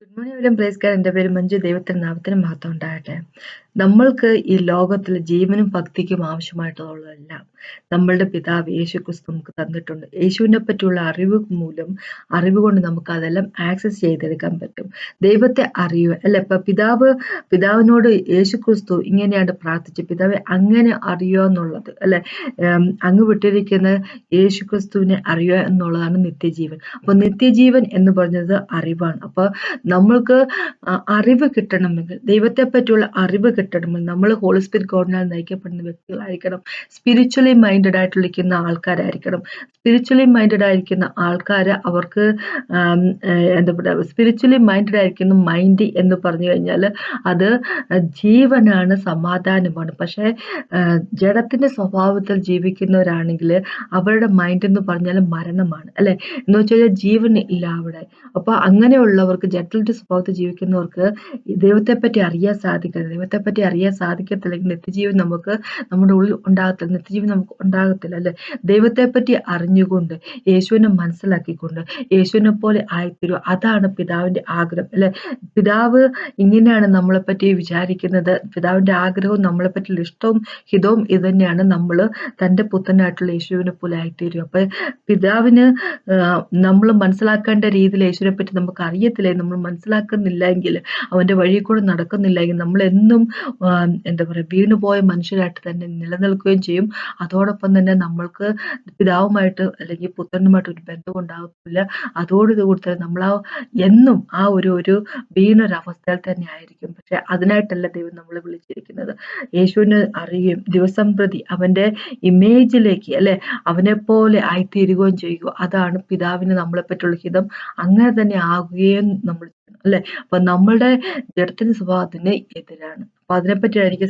Good morning everyone. Praise God. എൻ്റെ പേര് മഞ്ജു. ദൈവത്തിൻ്റെ നാമത്തിന് മഹത്വം ഉണ്ടാകട്ടെ. നമ്മൾക്ക് ഈ ലോകത്തിൽ ജീവനും ഭക്തിക്കും ആവശ്യമായിട്ടുള്ളതെല്ലാം നമ്മളുടെ പിതാവ് യേശു ക്രിസ്തു നമുക്ക് തന്നിട്ടുണ്ട്. യേശുവിനെ പറ്റിയുള്ള അറിവ് കൊണ്ട് നമുക്ക് അതെല്ലാം ആക്സസ് ചെയ്തെടുക്കാൻ പറ്റും. ദൈവത്തെ അറിയുക അല്ലെ. ഇപ്പൊ പിതാവിനോട് യേശു ക്രിസ്തു ഇങ്ങനെയാണ് പ്രാർത്ഥിച്ചത്, പിതാവെ അങ്ങനെ അറിയുക എന്നുള്ളത് അല്ലെ. അങ്ങ് വിട്ടിരിക്കുന്ന യേശു ക്രിസ്തുവിനെ അറിയുക എന്നുള്ളതാണ് നിത്യജീവൻ. അപ്പൊ നിത്യജീവൻ എന്ന് പറഞ്ഞത് അറിവാണ്. അപ്പൊ നമ്മൾക്ക് അറിവ് കിട്ടണമെങ്കിൽ, ദൈവത്തെ പറ്റിയുള്ള അറിവ് കിട്ടണമെങ്കിൽ നമ്മൾ ഹോളി സ്പിരിറ്റ് ഗോഡിനാൽ നയിക്കപ്പെടുന്ന വ്യക്തികളായിരിക്കണം. സ്പിരിച്വലി മൈൻഡഡ് ആയിട്ടിരിക്കുന്ന ആൾക്കാരായിരിക്കണം. സ്പിരിച്വലി മൈൻഡഡ് ആയിരിക്കുന്ന ആൾക്കാർ അവർക്ക് എന്താ പറയുക, സ്പിരിച്വലി മൈൻഡഡ് ആയിരിക്കുന്ന മൈൻഡ് എന്ന് പറഞ്ഞു കഴിഞ്ഞാൽ അത് ജീവനാണ്, സമാധാനമാണ്. പക്ഷേ ജഡത്തിന്റെ സ്വഭാവത്തിൽ ജീവിക്കുന്നവരാണെങ്കിൽ അവരുടെ മൈൻഡ് എന്ന് പറഞ്ഞാൽ മരണമാണ് അല്ലെ. എന്ന് വെച്ച് കഴിഞ്ഞാൽ ജീവൻ ഇല്ല അവിടെ. അപ്പൊ അങ്ങനെയുള്ളവർക്ക്, ജഡത്തിന്റെ സ്വഭാവത്തിൽ ജീവിക്കുന്നവർക്ക് ദൈവത്തെ പറ്റി അറിയാൻ സാധിക്കത്തില്ലെങ്കിൽ നിത്യജീവൻ നമുക്ക് നമ്മുടെ ഉള്ളിൽ ഉണ്ടാകത്തില്ല. നിത്യജീവൻ നമുക്ക് ഉണ്ടാകത്തില്ല അല്ലെ. ദൈവത്തെ പറ്റി അറിഞ്ഞുകൊണ്ട്, യേശുവിനെ മനസ്സിലാക്കിക്കൊണ്ട് യേശുവിനെ പോലെ ആയിത്തീരുക, അതാണ് പിതാവിന്റെ ആഗ്രഹം അല്ലെ. പിതാവ് ഇങ്ങനെയാണ് നമ്മളെ പറ്റി വിചാരിക്കുന്നത്. പിതാവിന്റെ ആഗ്രഹവും നമ്മളെ പറ്റിയുള്ള ഇഷ്ടവും ഹിതവും ഇത് തന്നെയാണ്, നമ്മൾ തന്റെ പുത്രനായിട്ടുള്ള യേശുവിനെ പോലെ ആയിത്തീരുക. അപ്പൊ പിതാവിന് നമ്മൾ മനസ്സിലാക്കേണ്ട രീതിയിൽ യേശുവിനെ പറ്റി നമുക്ക് അറിയത്തില്ല, നമ്മൾ മനസ്സിലാക്കുന്നില്ലെങ്കിൽ, അവന്റെ വഴി കൂടെ നടക്കുന്നില്ലെങ്കിൽ നമ്മൾ എന്നും എന്താ പറയുക, വീണുപോയ മനുഷ്യരായിട്ട് തന്നെ നിലനിൽക്കുകയും ചെയ്യും. അതോടൊപ്പം തന്നെ നമ്മൾക്ക് പിതാവുമായിട്ട് അല്ലെങ്കിൽ പുത്രനുമായിട്ട് ഒരു ബന്ധം ഉണ്ടാകത്തില്ല. അതോടുകൂടി തന്നെ നമ്മൾ എന്നും ഒരു വീണൊരവസ്ഥയിൽ തന്നെ ആയിരിക്കും. പക്ഷെ അതിനായിട്ടല്ല ദൈവം നമ്മളെ വിളിച്ചിരിക്കുന്നത്. യേശുവിനെ അറിയുകയും ദിവസം പ്രതി അവന്റെ ഇമേജിലേക്ക് അല്ലെ, അവനെ പോലെ ആയിത്തീരുകയും ചെയ്യുക, അതാണ് പിതാവിന് നമ്മളെ പറ്റിയുള്ള ഹിതം. അങ്ങനെ തന്നെ ആകുകയും നമ്മൾ ചെയ്യണം അല്ലെ. അപ്പൊ നമ്മളുടെ ജഡത്തിന്റെ സ്വഭാവത്തിന് എതിരാണ്. അപ്പൊ അതിനെപ്പറ്റിയാണ് എനിക്ക്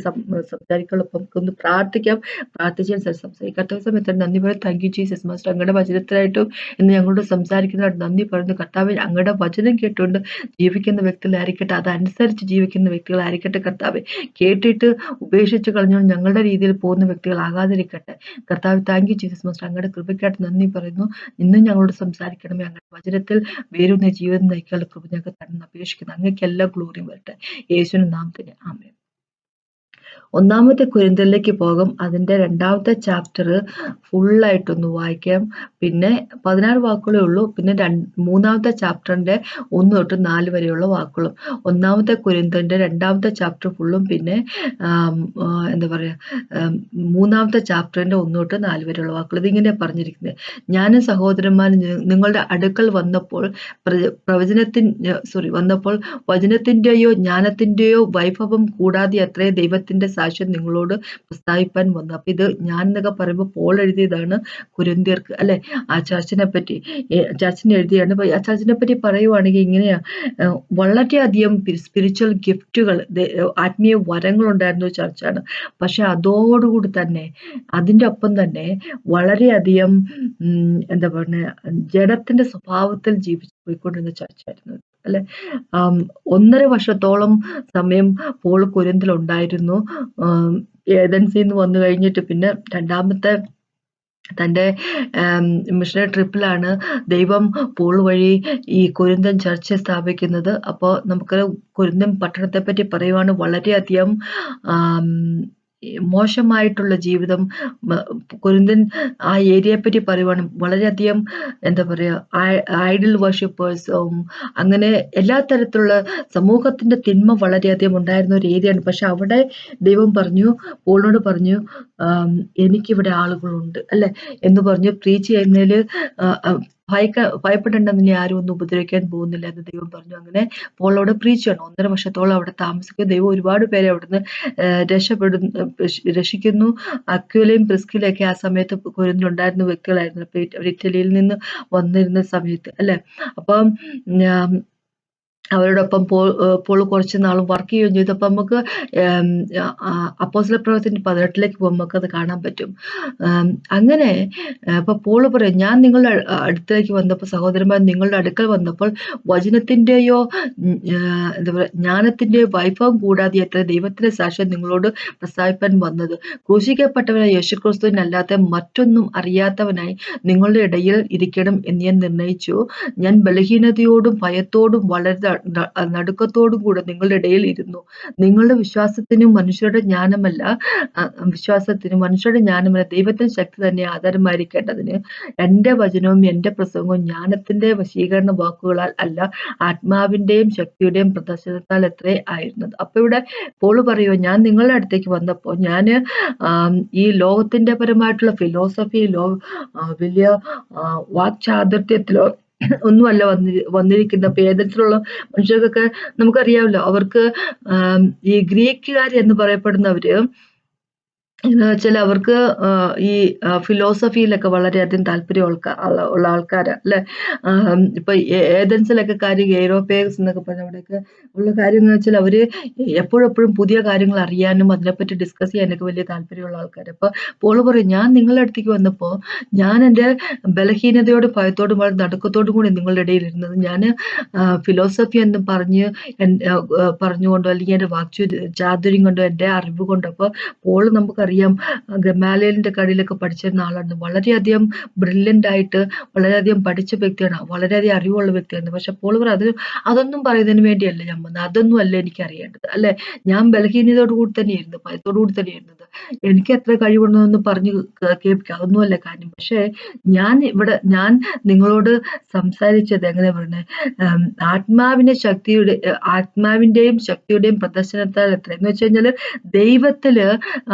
സംസാരിക്കാനുള്ള. അപ്പം നമുക്കൊന്ന് പ്രാർത്ഥിക്കാം. പ്രാർത്ഥിച്ചതിന് ശേഷം സംസാരിക്കാത്ത സമയത്ത് നന്ദി പറയും. താങ്ക് യു ജീസസ് മാസ്റ്റർ, അങ്ങയുടെ വചനത്തിലായിട്ടും ഇന്ന് ഞങ്ങളോട് സംസാരിക്കുന്നതായിട്ട് നന്ദി പറയുന്നു. കർത്താവ്, അങ്ങയുടെ വചനം കേട്ടുകൊണ്ട് ജീവിക്കുന്ന വ്യക്തികളായിരിക്കട്ടെ, അതനുസരിച്ച് ജീവിക്കുന്ന വ്യക്തികളായിരിക്കട്ടെ. കർത്താവ്, കേട്ടിട്ട് ഉപേക്ഷിച്ച് കളഞ്ഞുകൊണ്ട് ഞങ്ങളുടെ രീതിയിൽ പോകുന്ന വ്യക്തികളാകാതിരിക്കട്ടെ. കർത്താവ്, താങ്ക് യു ജീസസ് മാസ്റ്റർ, അങ്ങയുടെ കൃപയ്ക്കായിട്ട് നന്ദി പറയുന്നു. ഇന്നും ഞങ്ങളോട് സംസാരിക്കണമേ. അങ്ങയുടെ വചനത്തിൽ വേരുന്ന ജീവിതം നയിക്കാനുള്ള കൃപ ഞങ്ങൾക്ക് തന്നെ അപേക്ഷിക്കുന്നു. അങ്ങേക്ക് എല്ലാ ഗ്ലോറിയും വരട്ടെ, യേശുവിന്റെ നാമത്തിൽ ആമേൻ. ഒന്നാമത്തെ കൊരിന്ത്യരിലേക്ക് പോകും. അതിന്റെ 2ാമത്തെ ചാപ്റ്റർ ഫുള്ളായിട്ടൊന്ന് വായിക്കാം. പിന്നെ 16 വാക്കുകളേ ഉള്ളൂ. പിന്നെ 3ാമത്തെ ചാപ്റ്ററിന്റെ 1 തൊട്ട് 4 വരെയുള്ള വാക്കുകളും. ഒന്നാമത്തെ കൊരിന്ത്യന്റെ 2ാമത്തെ ചാപ്റ്റർ ഫുള്ളും, പിന്നെ എന്താ പറയാ 3ാമത്തെ ചാപ്റ്ററിന്റെ 1 തൊട്ട് 4 വരെയുള്ള വാക്കുകൾ. ഇതിങ്ങനെ പറഞ്ഞിരിക്കുന്നത്: ഞാനും സഹോദരന്മാരും നിങ്ങളുടെ അടുക്കൽ വന്നപ്പോൾ വചനത്തിന്റെയോ ജ്ഞാനത്തിന്റെയോ വൈഭവം കൂടാതെ അത്രേ ദൈവത്തിന്റെ സാക്ഷ്യം നിങ്ങളോട് പ്രസ്താവിപ്പാൻ വന്നു. അപ്പൊ ഇത് ഞാൻ എന്നൊക്കെ പറയുമ്പോൾ പോൾ എഴുതിയതാണ് കൊരിന്ത്യർക്ക് അല്ലെ. ആ ചർച്ചിനെ പറ്റി ചർച്ചിനെ എഴുതിയാണ്. ആ ചർച്ചിനെ പറ്റി പറയുവാണെങ്കിൽ ഇങ്ങനെയാ: വളരെയധികം സ്പിരിച്വൽ ഗിഫ്റ്റുകൾ, ആത്മീയ വരങ്ങൾ ഉണ്ടായിരുന്ന ചർച്ചാണ്. പക്ഷെ അതോടുകൂടി തന്നെ, അതിന്റെ ഒപ്പം തന്നെ വളരെയധികം എന്താ പറയുക, ജഡത്തിന്റെ സ്വഭാവത്തിൽ ജീവിച്ചു പോയിക്കൊണ്ടിരുന്ന ചർച്ചായിരുന്നു അല്ലെ. 1.5 വർഷത്തോളം സമയം പോൾ കൊരിന്തിലുണ്ടായിരുന്നു. ഏതൻസിൽ നിന്ന് വന്നു കഴിഞ്ഞിട്ട് പിന്നെ രണ്ടാമത്തെ തന്റെ മിഷണറി ട്രിപ്പിലാണ് ദൈവം പോൾ വഴി ഈ കൊരിന്ത്യൻ ചർച്ച സ്ഥാപിക്കുന്നത്. അപ്പോൾ നമുക്ക് കൊരിന്ത്യൻ പട്ടണത്തെ പറ്റി പറയുവാണ്. വളരെയധികം മോശമായിട്ടുള്ള ജീവിതം. കൊരിന്ത്യൻ ആ ഏരിയയെ പറ്റി പറയുവാണ്. വളരെയധികം എന്താ പറയുക, ഐഡൽ വർഷിപ്പേഴ്സും അങ്ങനെ എല്ലാ തരത്തിലുള്ള സമൂഹത്തിന്റെ തിന്മ വളരെയധികം ഉണ്ടായിരുന്ന ഒരു ഏരിയയാണ്. പക്ഷെ അവിടെ ദൈവം പറഞ്ഞു, പോളിനോട് പറഞ്ഞു, എനിക്കിവിടെ ആളുകളുണ്ട് അല്ലെ എന്ന് പറഞ്ഞു. പ്രീച്ച് ചെയ്യുന്നതിൽ ഭയപ്പെടേണ്ടെന്ന്, ഇനി ആരും ഒന്നും ഉപദ്രവിക്കാൻ പോകുന്നില്ല എന്ന് ദൈവം പറഞ്ഞു. അങ്ങനെ പോൾ അവിടെ പ്രീച്ച് ചെയ്യണം. 1.5 വർഷത്തോളം അവിടെ താമസിക്കും. ദൈവം ഒരുപാട് പേരെ അവിടുന്ന് രക്ഷിക്കുന്നു. അക്വിലയും പ്രിസ്കിലയൊക്കെ ആ സമയത്ത് കൊരിന്തിലുണ്ടായിരുന്ന വ്യക്തികളായിരുന്നു. അപ്പൊ അവർ ഇറ്റലിയിൽ നിന്ന് വന്നിരുന്ന സമയത്ത് അല്ലെ. അപ്പം അവരോടൊപ്പം പോൾ കുറച്ച് നാളും വർക്ക് ചെയ്യുകയും ചെയ്തു. അപ്പൊ നമുക്ക് അപ്പോസ്തല പ്രവൃത്തി 18 പോകുമ്പോൾ നമുക്കത് കാണാൻ പറ്റും. അങ്ങനെ ഇപ്പൊ പോൾ പറയും, ഞാൻ നിങ്ങളുടെ അടുത്തേക്ക് വന്നപ്പോൾ, സഹോദരന്മാർ നിങ്ങളുടെ അടുക്കൽ വന്നപ്പോൾ വചനത്തിന്റെയോ എന്താ പറയുക, ജ്ഞാനത്തിന്റെയോ വൈഭവം കൂടാതെ എത്ര ദൈവത്തിന്റെ സാക്ഷ്യം നിങ്ങളോട് പ്രസ്താവിപ്പാൻ വന്നത്. ക്രൂശിക്കപ്പെട്ടവനായ യേശുക്രിസ്തുവിനല്ലാതെ മറ്റൊന്നും അറിയാത്തവനായി നിങ്ങളുടെ ഇടയിൽ ഇരിക്കണം എന്ന് ഞാൻ നിർണയിച്ചു. ഞാൻ ബലഹീനതയോടും ഭയത്തോടും വളരെ നടുക്കത്തോടും കൂടെ നിങ്ങളുടെ ഇടയിൽ ഇരുന്നു. നിങ്ങളുടെ വിശ്വാസത്തിനും മനുഷ്യരുടെ ജ്ഞാനമല്ല, വിശ്വാസത്തിനും മനുഷ്യരുടെ ജ്ഞാനമല്ല, ദൈവത്തിന്റെ ശക്തി തന്നെ ആധാരമായിരിക്കേണ്ടതിന് എന്റെ വചനവും എന്റെ പ്രസംഗവും ജ്ഞാനത്തിന്റെ വശീകരണ വാക്കുകളാൽ അല്ല, ആത്മാവിന്റെയും ശക്തിയുടെയും പ്രദർശനത്താൽ എത്രേ ആയിരുന്നത്. അപ്പൊ ഇവിടെ പോള് പറയുക, ഞാൻ നിങ്ങളുടെ അടുത്തേക്ക് വന്നപ്പോൾ ഞാന് ഈ ലോകത്തിന്റെ പരമായിട്ടുള്ള ഫിലോസഫിയിലോ വലിയ വാക്ചാതുര്യത്തിലോ ഒന്നുമല്ല വന്നിരിക്കുന്ന. അപ്പൊ ഏതരത്തിലുള്ള മനുഷ്യർക്കൊക്കെ നമുക്കറിയാമല്ലോ, അവർക്ക് ഈ ഗ്രീക്കുകാർ എന്ന് പറയപ്പെടുന്നവര് എന്ന് വെച്ചാൽ അവർക്ക് ഈ ഫിലോസഫിയിലൊക്കെ വളരെയധികം താല്പര്യം ഉള്ള ആൾക്കാരാ അല്ലെ. ഇപ്പൊ ഏതൻസിലൊക്കെ കാര്യം ഏറോപ്പേസ് എന്നൊക്കെ പറഞ്ഞ അവിടെയൊക്കെ ഉള്ള കാര്യം എന്ന് വെച്ചാൽ അവര് എപ്പോഴെപ്പോഴും പുതിയ കാര്യങ്ങൾ അറിയാനും അതിനെപ്പറ്റി ഡിസ്കസ് ചെയ്യാനൊക്കെ വലിയ താല്പര്യമുള്ള ആൾക്കാർ. അപ്പൊ പോള് പറയും, ഞാൻ നിങ്ങളുടെ അടുത്തേക്ക് വന്നപ്പോ ഞാൻ എൻ്റെ ബലഹീനതയോടും ഭയത്തോടും വളരെ നടുക്കത്തോടും കൂടി നിങ്ങളുടെ ഇടയിൽ ഇരുന്നത്. ഞാൻ ഫിലോസഫി എന്ന് പറഞ്ഞുകൊണ്ടോ അല്ലെങ്കിൽ എൻ്റെ ചാതുര്യം കൊണ്ടോ എൻ്റെ അറിവ് കൊണ്ടോ. അപ്പൊ പോള് നമുക്കറിയാം ഗമാലിയലിന്റെ കടയിലൊക്കെ പഠിച്ചിരുന്ന ആളാണ്. വളരെയധികം ബ്രില്യൻ്റ് ആയിട്ട് വളരെയധികം പഠിച്ച വ്യക്തിയാണ്, വളരെയധികം അറിവുള്ള വ്യക്തിയാണ്. പക്ഷെ പോള് പറയും, അതൊന്നും പറയുന്നതിന് വേണ്ടിയല്ല ഞാൻ വന്നത്, അതൊന്നും അല്ല എനിക്ക് അറിയേണ്ടത് അല്ലെ. ഞാൻ ബലഹീനതയോട് കൂടി തന്നെയായിരുന്നു, ഭയത്തോടു കൂടി തന്നെയായിരുന്നത്. എനിക്ക് എത്ര കഴിവുണ്ടെന്ന് പറഞ്ഞു കേൾപ്പിക്കുക, അതൊന്നുമല്ല കാര്യം. പക്ഷെ ഞാൻ നിങ്ങളോട് സംസാരിച്ചത് എങ്ങനെ പറഞ്ഞേ, ആത്മാവിന്റെയും ശക്തിയുടെയും പ്രദർശനത്താൽ എത്ര എന്ന് വെച്ച് കഴിഞ്ഞാല് ദൈവത്തില്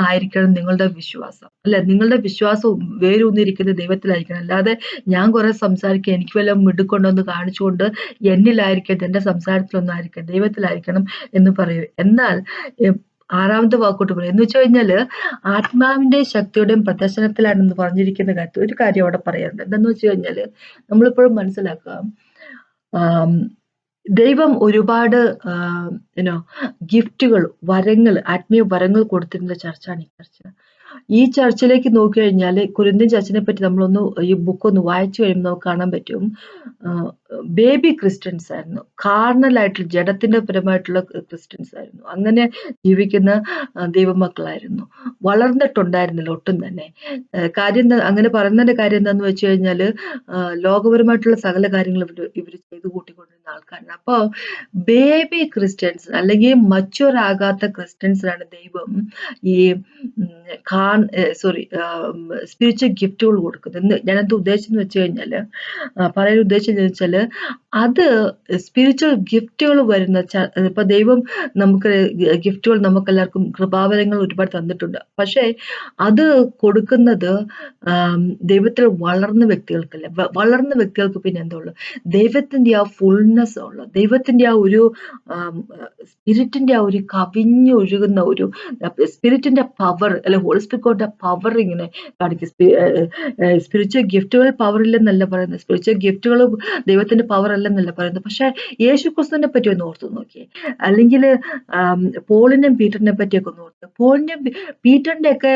ആയിരിക്കണം നിങ്ങളുടെ വിശ്വാസം അല്ലെ. നിങ്ങളുടെ വിശ്വാസം വേരൂന്നിരിക്കുന്നത് ദൈവത്തിലായിരിക്കണം. അല്ലാതെ ഞാൻ കുറെ സംസാരിക്കുക, എനിക്ക് വല്ല മിടുക്കൊണ്ടൊന്ന് കാണിച്ചുകൊണ്ട് എന്നിലായിരിക്കരുത്, എന്റെ സംസാരത്തിലൊന്നും ആയിരിക്കണം, ദൈവത്തിലായിരിക്കണം എന്ന് പറയും. എന്നാൽ ആറാമത്തെ വാക്കോട്ട് പറയും എന്ന് വെച്ച് കഴിഞ്ഞാല് ആത്മാവിന്റെ ശക്തിയുടെയും പ്രദർശനത്തിലാണെന്ന് പറഞ്ഞിരിക്കുന്ന കാര്യത്തിൽ ഒരു കാര്യം അവിടെ പറയാറുണ്ട്. എന്താന്ന് വെച്ച് കഴിഞ്ഞാല് നമ്മളിപ്പോഴും മനസ്സിലാക്കുക, ദൈവം ഒരുപാട് ഗിഫ്റ്റുകൾ, വരങ്ങൾ, ആത്മീയ വരങ്ങൾ കൊടുത്തിരുന്ന ചർച്ചാണ് ഈ ചർച്ച. ഈ ചർച്ചിലേക്ക് നോക്കിക്കഴിഞ്ഞാൽ കൊരിന്ത്യൻ ചർച്ചിനെ പറ്റി നമ്മളൊന്ന് ഈ ബുക്ക് ഒന്ന് വായിച്ചു കഴിയുമ്പോൾ നമുക്ക് കാണാൻ പറ്റും. ബേബി ക്രിസ്ത്യൻസ് ആയിരുന്നു, കാർണലായിട്ടുള്ള ജഡത്തിന്റെ പരമായിട്ടുള്ള ക്രിസ്ത്യൻസ് ആയിരുന്നു. അങ്ങനെ ജീവിക്കുന്ന ദൈവമക്കളായിരുന്നു, വളർന്നിട്ടുണ്ടായിരുന്നില്ല ഒട്ടും തന്നെ. അങ്ങനെ പറയുന്നതിന്റെ കാര്യം എന്താന്ന് വെച്ച് കഴിഞ്ഞാല് ലോകപരമായിട്ടുള്ള സകല കാര്യങ്ങളും ഇവര് ചെയ്തു കൂട്ടിക്കൊണ്ടിരുന്ന ആൾക്കാരാണ്. അപ്പൊ ബേബി ക്രിസ്ത്യൻസ് അല്ലെങ്കിൽ മച്യൂർ ആകാത്ത ക്രിസ്ത്യൻസിനാണ് ദൈവം ഈ സ്പിരിച്വൽ ഗിഫ്റ്റുകൾ കൊടുക്കുന്നത്. ഞാനെന്ത് ഉദ്ദേശിച്ചെന്ന് വെച്ച് കഴിഞ്ഞാല് പറയാൻ ഉദ്ദേശിച്ചെന്ന് വെച്ചാല് അത് സ്പിരിച്വൽ ഗിഫ്റ്റുകൾ വരുന്ന ഇപ്പൊ ദൈവം നമുക്ക് ഗിഫ്റ്റുകൾ നമുക്കെല്ലാവർക്കും കൃപാവരങ്ങൾ ഒരുപാട് തന്നിട്ടുണ്ട്. പക്ഷെ അത് കൊടുക്കുന്നത് ദൈവത്തിൽ വളർന്ന വ്യക്തികൾക്കല്ല. വളർന്ന വ്യക്തികൾക്ക് പിന്നെ എന്താ ഉള്ളു, ദൈവത്തിന്റെ ആ ഫുൾനെസ് ഉള്ള, ദൈവത്തിന്റെ ആ ഒരു സ്പിരിറ്റിന്റെ ആ ഒരു കവിഞ്ഞൊഴുകുന്ന ഒരു സ്പിരിറ്റിന്റെ പവർ അല്ലെ, ഹോളി സ്പിരിറ്റിന്റെ പവർ ഇങ്ങനെ കാണിക്കും. സ്പിരിച്വൽ ഗിഫ്റ്റുകൾ പവർ ഇല്ലെന്നല്ല പറയുന്നത്, സ്പിരിച്വൽ ഗിഫ്റ്റുകൾ ദൈവത്തിന്റെ പവർ അല്ലെന്നല്ല പറയുന്നത്. പക്ഷെ യേശു ക്രിസ്തുവിനെ പറ്റി ഒന്ന് ഓർത്തു നോക്കിയേ, അല്ലെങ്കിൽ പോളിനെയും പീറ്ററിനെ പറ്റിയൊക്കെ ഒന്ന് ഓർത്ത്. പോളിന്റെയും പീറ്ററിന്റെ ഒക്കെ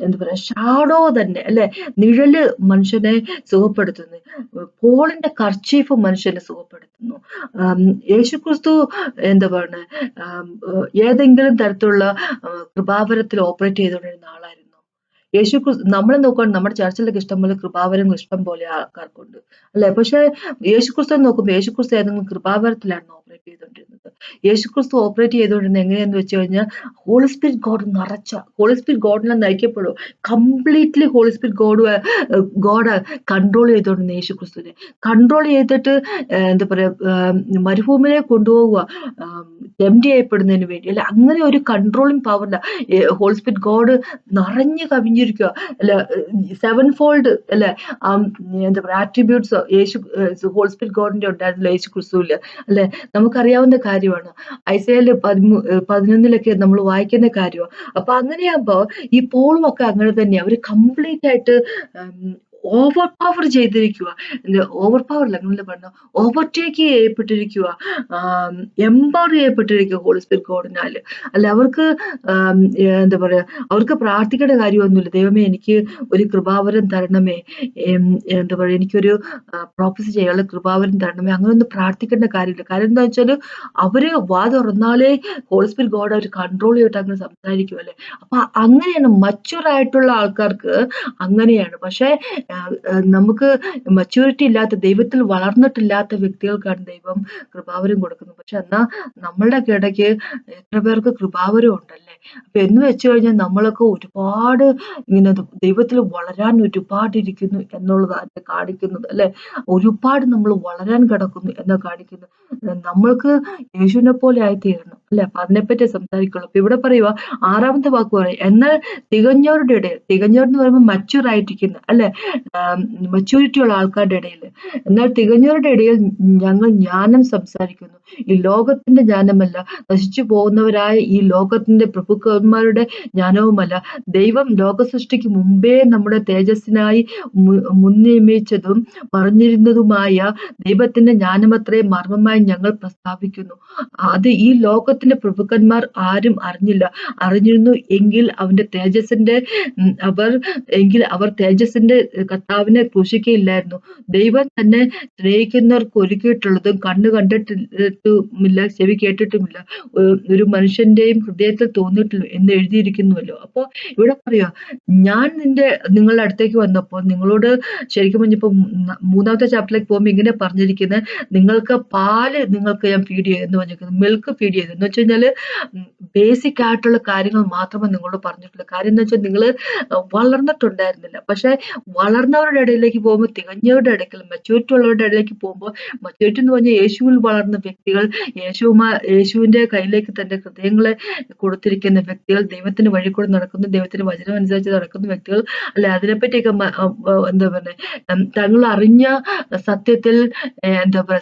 എന്താ പറയാ ഷാഡോ തന്നെ അല്ലെ, നിഴല് മനുഷ്യനെ സുഖപ്പെടുത്തുന്നു. പോളിന്റെ കർച്ചീഫ് മനുഷ്യനെ സുഖപ്പെടുത്തുന്നു. യേശുക്രിസ്തു എന്താ പറയുക, ഏതെങ്കിലും തരത്തിലുള്ള കൃപാവരത്തിൽ ഓപ്പറേറ്റ് ചെയ്തുകൊണ്ടിരുന്ന ആളായിരുന്നു യേശുക്രിസ്തു. നമ്മളെ നോക്കുകയാണെങ്കിൽ നമ്മുടെ ചർച്ചിലൊക്കെ ഇഷ്ടംപോലെ കൃപാവരങ്ങൾ ഇഷ്ടം പോലെ ആൾക്കാർക്കുണ്ട് അല്ലെ. പക്ഷെ യേശുക്രിസ്തു നോക്കുമ്പോൾ യേശുക്രിസ്തു ഏതെങ്കിലും കൃപാവരത്തിലാണ് ഓപ്പറേറ്റ് ചെയ്തുകൊണ്ടിരുന്നത്. യേശുക്രിസ്തു ഓപ്പറേറ്റ് ചെയ്തുകൊണ്ടിരുന്നത് എങ്ങനെയാന്ന് വെച്ച് കഴിഞ്ഞാൽ ഹോളി സ്പിരിറ്റ് ഗോഡ് നിറച്ച, ഹോളി സ്പിരിറ്റ് ഗോഡിനെ നയിക്കപ്പെടും. Completely holy spirit God control ചെയ്തുകൊണ്ടിരുന്ന യേശുക്രിസ്തുവിനെ കൺട്രോൾ ചെയ്തിട്ട് എന്താ പറയാ മരുഭൂമിയിലേക്ക് കൊണ്ടുപോവുക ടെംപ്റ്റ് ചെയ്യപ്പെടുന്നതിന് വേണ്ടി അല്ലെ. അങ്ങനെ ഒരു കൺട്രോളിങ് പവറില്ല. ഹോളി സ്പിരിറ്റ് ഗോഡ് നിറഞ്ഞു കവിഞ്ഞിരിക്കുക അല്ലെ, 7 ഫോൾഡ് അല്ലെ എന്താ പറയാ ആട്രിബ്യൂട്ട്സ് ഹോളി സ്പിരിറ്റ് ഗോഡിന്റെ ഉണ്ടായിരുന്നില്ല യേശു ക്രിസ്തുവില് അല്ലെ. നമുക്കറിയാവുന്ന കാര്യമാണ്, ഐസയാല് 11 നമ്മൾ വായിക്കുന്ന കാര്യമാണ്. അപ്പൊ അങ്ങനെയാകുമ്പോ ഈ പോളും ഒക്കെ അങ്ങനെ തന്നെയാ, അവര് കംപ്ലീറ്റ് ആയിട്ട് ഓവർ പവർ ചെയ്തിരിക്കുക. ഓവർ പവർ അല്ല, അങ്ങനെ പറഞ്ഞ ഓവർടേക്ക് ചെയ്യപ്പെട്ടിരിക്കുക, എംപവർ ചെയ്യപ്പെട്ടിരിക്കുക ഹോളി സ്പിരിറ്റ് ഗോഡിനാല് അല്ല. അവർക്ക് എന്താ പറയാ, അവർക്ക് പ്രാർത്ഥിക്കേണ്ട കാര്യമൊന്നുമില്ല, ദൈവമേ എനിക്ക് ഒരു കൃപാവരം തരണമേ, എന്താ പറയാ എനിക്കൊരു പ്രോഫസി ചെയ്യാനുള്ള കൃപാവരം തരണമേ, അങ്ങനെയൊന്നും പ്രാർത്ഥിക്കേണ്ട കാര്യമില്ല. കാര്യം എന്താ വെച്ചാല് അവര് വാ തുറന്നാലേ ഹോളി സ്പിരിറ്റ് ഗോഡ് അവർ കൺട്രോൾ ചെയ്തിട്ട് അങ്ങനെ സംസാരിക്കും അല്ലെ. അപ്പൊ അങ്ങനെയാണ് മച്യൂർ ആയിട്ടുള്ള ആൾക്കാർക്ക് അങ്ങനെയാണ്. പക്ഷെ നമുക്ക് മെച്യൂരിറ്റി ഇല്ലാത്ത, ദൈവത്തിൽ വളർന്നിട്ടില്ലാത്ത വ്യക്തികൾക്കാണ് ദൈവം കൃപാവരം കൊടുക്കുന്നത്. പക്ഷെ എന്നാ നമ്മളുടെ ഇടയ്ക്ക് എത്ര പേർക്ക് കൃപാവരം ഉണ്ടല്ലേ? അപ്പൊ എന്ന് വെച്ച് കഴിഞ്ഞാൽ നമ്മളൊക്കെ ഒരുപാട് ഇങ്ങനെ ദൈവത്തിൽ വളരാൻ ഒരുപാടിരിക്കുന്നു എന്നുള്ളതാണ് കാണിക്കുന്നത്, അല്ലെ? ഒരുപാട് നമ്മൾ വളരാൻ കിടക്കുന്നു എന്ന് കാണിക്കുന്നു. നമ്മൾക്ക് യേശുവിനെ പോലെ ആയിത്തീരണം, അല്ലെ? അപ്പൊ അതിനെപ്പറ്റി സംസാരിക്കുള്ളൂ. അപ്പൊ ഇവിടെ പറയുക, 6ാമത്തെ വാക്ക് പറയും, എന്നാൽ തികഞ്ഞവരുടെ ഇടയിൽ, തികഞ്ഞവർ എന്ന് പറയുമ്പോൾ മച്യൂർ ആയിട്ടിരിക്കുന്ന, അല്ലെ? മെച്യൂരിറ്റി ഉള്ള ആൾക്കാരുടെ ഇടയിൽ, എന്നാൽ തികഞ്ഞവരുടെ ഇടയിൽ ഞങ്ങൾ ജ്ഞാനം സംസാരിക്കുന്നു, ഈ ലോകത്തിന്റെ ജ്ഞാനമല്ല, നശിച്ചു പോകുന്നവരായ ഈ ലോകത്തിന്റെ പ്രഭുക്കന്മാരുടെ ജ്ഞാനവുമല്ല, ദൈവം ലോക സൃഷ്ടിക്ക് മുമ്പേ നമ്മുടെ തേജസ്സിനായി മുൻനിയമിച്ചതും പറഞ്ഞിരുന്നതുമായ ദൈവത്തിന്റെ ജ്ഞാനമത്രേ മർമ്മമായി ഞങ്ങൾ പ്രസ്താവിക്കുന്നു. അത് ഈ ലോകത്തിന്റെ പ്രഭുക്കന്മാർ ആരും അറിഞ്ഞില്ല. അറിഞ്ഞിരുന്നു എങ്കിൽ അവർ തേജസ്സിന്റെ കർത്താവിനെ ക്രൂശിക്കയില്ലായിരുന്നു. ദൈവം തന്നെ സ്നേഹിക്കുന്നവർക്ക് ഒരുക്കിയിട്ടുള്ളതും കണ്ണ് കണ്ടിട്ടുമില്ല, ചെവി കേട്ടിട്ടുമില്ല, ഒരു മനുഷ്യന്റെയും ഹൃദയത്തിൽ തോന്നിയിട്ടില്ല എന്ന് എഴുതിയിരിക്കുന്നുവല്ലോ. അപ്പൊ ഇവിടെ പറയുക, ഞാൻ നിങ്ങളുടെ അടുത്തേക്ക് വന്നപ്പോൾ നിങ്ങളോട് ശരിക്കും പറഞ്ഞപ്പോ 3ാമത്തെ ചാപ്റ്ററിലേക്ക് പോകുമ്പോൾ ഇങ്ങനെ പറഞ്ഞിരിക്കുന്നത്, നിങ്ങൾക്ക് പാല് നിങ്ങൾക്ക് ഞാൻ ഫീഡ് ചെയ്തു എന്ന് പറഞ്ഞിരിക്കുന്നത്, മിൽക്ക് ഫീഡ് ചെയ്തു എന്ന് വെച്ച് കഴിഞ്ഞാല് ബേസിക് ആയിട്ടുള്ള കാര്യങ്ങൾ മാത്രമേ നിങ്ങളോട് പറഞ്ഞിട്ടുള്ളൂ. കാര്യം എന്ന് വെച്ചാൽ നിങ്ങൾ വളർന്നിട്ടുണ്ടായിരുന്നില്ല. പക്ഷെ വളർന്നവരുടെ ഇടയിലേക്ക് പോകുമ്പോൾ, തികഞ്ഞവരുടെ ഇടയ്ക്ക്, മെച്യൂരിറ്റി ഉള്ളവരുടെ ഇടയിലേക്ക് പോകുമ്പോൾ, മെച്യൂരിറ്റി എന്ന് പറഞ്ഞാൽ യേശുവിൽ വളർന്ന വ്യക്തികൾ, യേശുവിന്റെ കയ്യിലേക്ക് തന്റെ ഹൃദയങ്ങളെ കൊടുത്തിരിക്കുന്ന വ്യക്തികൾ, ദൈവത്തിന് വഴി കൂടെ നടക്കുന്ന, ദൈവത്തിന്റെ വചനം അനുസരിച്ച് നടക്കുന്ന വ്യക്തികൾ, അല്ലെ? അതിനെപ്പറ്റിയൊക്കെ എന്താ പറയുക, തങ്ങൾ അറിഞ്ഞ സത്യത്തിൽ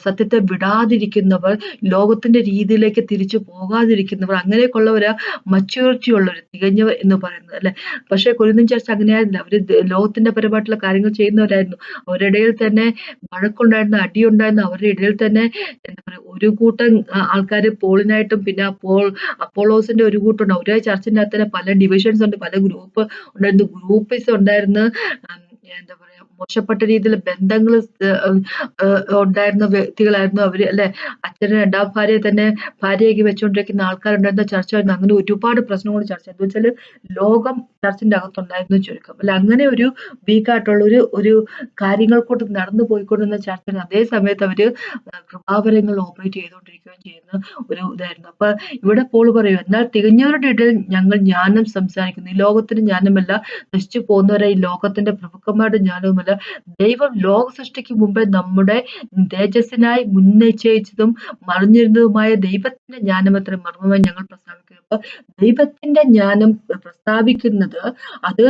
സത്യത്തെ വിടാതിരിക്കുന്നവർ, ലോകത്തിന്റെ രീതിയിലേക്ക് തിരിച്ചു പോകാതിരിക്കുന്നവർ, അങ്ങനെയൊക്കെയുള്ളവരാ മച്യൂരിറ്റി ഉള്ളവർ, തികഞ്ഞവർ എന്ന് പറയുന്നത്, അല്ലെ? പക്ഷെ കൊരിന്ത്യൻ ചർച്ച അങ്ങനെയായിരുന്നില്ല. അവര് ലോകത്തിന്റെ പരമായിട്ടുള്ള കാര്യങ്ങൾ ചെയ്യുന്നവരായിരുന്നു. അവരുടെ ഇടയിൽ തന്നെ വഴക്കുണ്ടായിരുന്നു, അടിയുണ്ടായിരുന്നു. അവരുടെ ഇടയിൽ തന്നെ എന്താ പറയുക, ഒരു കൂട്ടം ആൾക്കാര് പോളിനായിട്ടും, പിന്നെ അപ്പോളോസിന്റെ ഒരു കൂട്ടുണ്ട്. ഒരേ ചർച്ചിന്റെ അകത്ത് തന്നെ പല ഡിവിഷൻസ് ഉണ്ട്, പല ഗ്രൂപ്പ് ഉണ്ടായിരുന്നു, ഗ്രൂപ്പിസം ഉണ്ടായിരുന്നു. എന്താ പറയാ, മോശപ്പെട്ട രീതിയിൽ ബന്ധങ്ങൾ ഉണ്ടായിരുന്ന വ്യക്തികളായിരുന്നു അവര്, അല്ലെ? അച്ഛന് 2ാം ഭാര്യയെ തന്നെ ഭാര്യയാക്കി വെച്ചുകൊണ്ടിരിക്കുന്ന ആൾക്കാരുണ്ടായിരുന്ന ചർച്ചായിരുന്നു. അങ്ങനെ ഒരുപാട് പ്രശ്നങ്ങൾ ചർച്ച എന്ന് വെച്ചാൽ ലോകം ചർച്ചിന്റെ അകത്തുണ്ടായിരുന്നു ചുരുക്കം, അല്ലെ? അങ്ങനെ ഒരു വീക്കായിട്ടുള്ള ഒരു കാര്യങ്ങൾ കൊണ്ട് നടന്നു പോയിക്കൊണ്ടിരുന്ന ചർച്ചാണ്. അതേ സമയത്ത് അവര് കൃപാവരങ്ങൾ ഓപ്പറേറ്റ് ചെയ്തുകൊണ്ടിരിക്കുകയും ചെയ്യുന്ന ഒരു ഇതായിരുന്നു. അപ്പൊ ഇവിടെ പോൾ പറയും, എന്നാൽ തികഞ്ഞവരുടെ ഇടയിൽ ഞങ്ങൾ ജ്ഞാനം സംസാരിക്കുന്നു, ഈ ലോകത്തിന്റെ ജ്ഞാനമല്ല, നശിച്ചു പോകുന്നവരെ ഈ ലോകത്തിന്റെ പ്രഭുക്കന്മാരുടെ ജ്ഞാനവുമല്ല, ദൈവം ലോക സൃഷ്ടിക്ക് മുമ്പേ നമ്മുടെ തേജസ്സിനായി മുൻനിശ്ചയിച്ചതും മറിഞ്ഞിരുന്നതുമായ ദൈവത്തിന്റെ ജ്ഞാനമത്ര മർമ്മമായി ഞങ്ങൾ പ്രസ്താവിക്കുന്നു. അപ്പൊ ദൈവത്തിന്റെ ജ്ഞാനം പ്രസ്താവിക്കുന്നത്, അത്